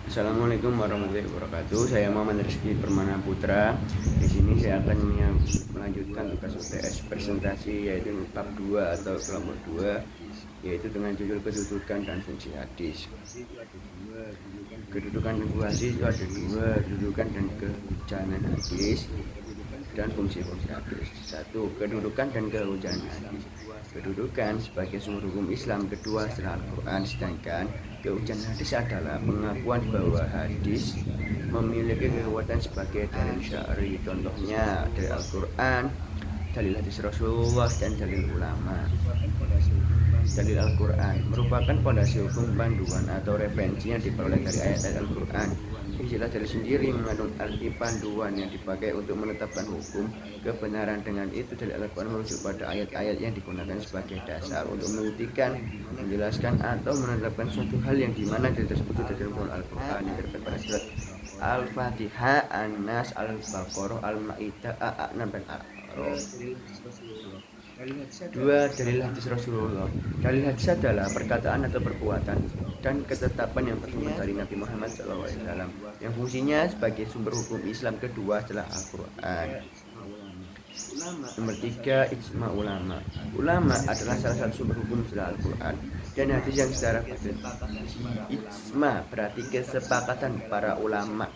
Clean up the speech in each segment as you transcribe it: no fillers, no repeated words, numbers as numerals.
Assalamualaikum warahmatullahi wabarakatuh. Saya Muhammad Rizky Permana Putra. Di sini saya akan melanjutkan tugas UTS presentasi yaitu bab 2 atau kelompok 2, yaitu dengan judul kedudukan dan fungsi hadis. Kedudukan dan fungsi hadis itu ada dua, kedudukan dan kehujanan hadis dan fungsi-fungsi hadis. Satu, kedudukan dan kehujanan hadis. Kedudukan sebagai sumber hukum Islam kedua setelah Al-Quran, sedangkan kehujanan hadis adalah pengakuan bahwa hadis memiliki kekuatan sebagai dalil syar'i. Contohnya dari Al-Quran, dalil hadis Rasulullah, dan dalil ulama. Dalil Al-Quran merupakan fondasi hukum panduan atau referensi yang diperoleh dari ayat-ayat Al-Quran. Istilah dalil sendiri mengandung arti panduan yang dipakai untuk menetapkan hukum kebenaran. Dengan itu, dalil Al-Quran merujuk pada ayat-ayat yang digunakan sebagai dasar untuk membuktikan, menjelaskan, atau menetapkan suatu hal yang dimana dalil tersebut terdapat Al-Quran yang terdapat pada surat Al-Fatihah, An-Nas, Al-Baqarah, Al-Ma'idah, Al-An'am, dan Al-A'raf. Dua, dalil hadis Rasulullah. Dalil hadis adalah perkataan atau perbuatan dan ketetapan yang tertulis dari Nabi Muhammad SAW yang fungsinya sebagai sumber hukum Islam kedua setelah Al-Quran. Nomor 3, ijma ulama. Ulama adalah salah satu sumber hukum setelah Al-Quran dan hadis yang secara pasti. Ijma berarti kesepakatan para ulama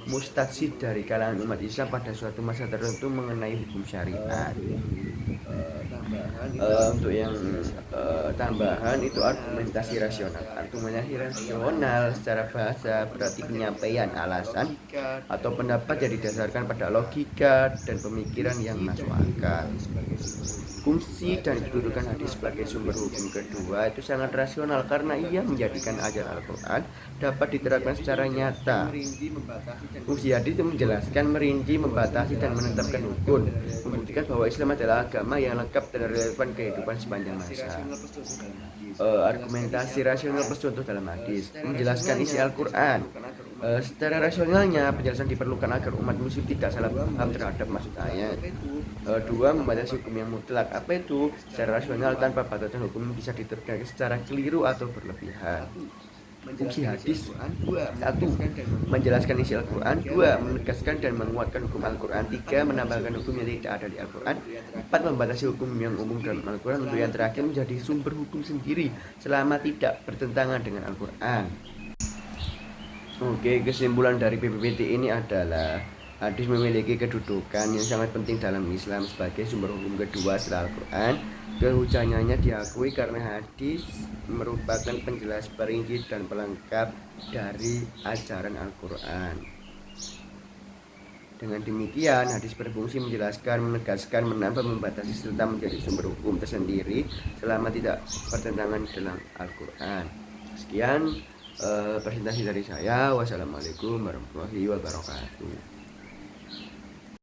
mustahsid dari kalangan umat Islam pada suatu masa tertentu mengenai hukum syariat. Untuk yang tambahan itu argumentasi rasional. Argumentasi rasional secara bahasa berarti penyampaian alasan atau pendapat yang didasarkan pada logika dan pemikiran yang masuk akal. Fungsi dan kedudukan hadis sebagai sumber hukum kedua itu sangat rasional karena ia menjadikan ajaran Al-Quran dapat diterapkan secara nyata. Fungsi hadis itu menjelaskan, merinci, membatasi, dan menetapkan hukum, membuktikan bahwa Islam adalah agama yang lengkap dan relevan kehidupan sepanjang masa. Argumentasi rasional plus contoh dalam hadis menjelaskan isi Al-Quran. Secara rasionalnya penjelasan diperlukan agar umat muslim tidak salah paham terhadap maksud ayat. Dua, membatasi hukum yang mutlak. Apa itu? Secara rasional tanpa batasan hukum bisa diterapkan secara keliru atau berlebihan. Fungsi hadis: 1. Menjelaskan isi Al-Quran. 2. Menegaskan dan menguatkan hukum Al-Quran. 3. Menambahkan hukum yang tidak ada di Al-Quran. 4. Membatasi hukum yang umum dalam Al-Quran. Untuk yang terakhir, menjadi sumber hukum sendiri selama tidak bertentangan dengan Al-Quran. Oke, kesimpulan dari PPPT ini adalah hadis memiliki kedudukan yang sangat penting dalam Islam sebagai sumber hukum kedua setelah Al-Quran. Kehujanannya diakui karena hadis merupakan penjelas perinci dan pelengkap dari ajaran Al-Quran. Dengan demikian, hadis berfungsi menjelaskan, menegaskan, menambah, membatasi, serta menjadi sumber hukum tersendiri selama tidak bertentangan dalam Al-Quran. Sekian presentasi dari saya. Wassalamualaikum warahmatullahi wabarakatuh.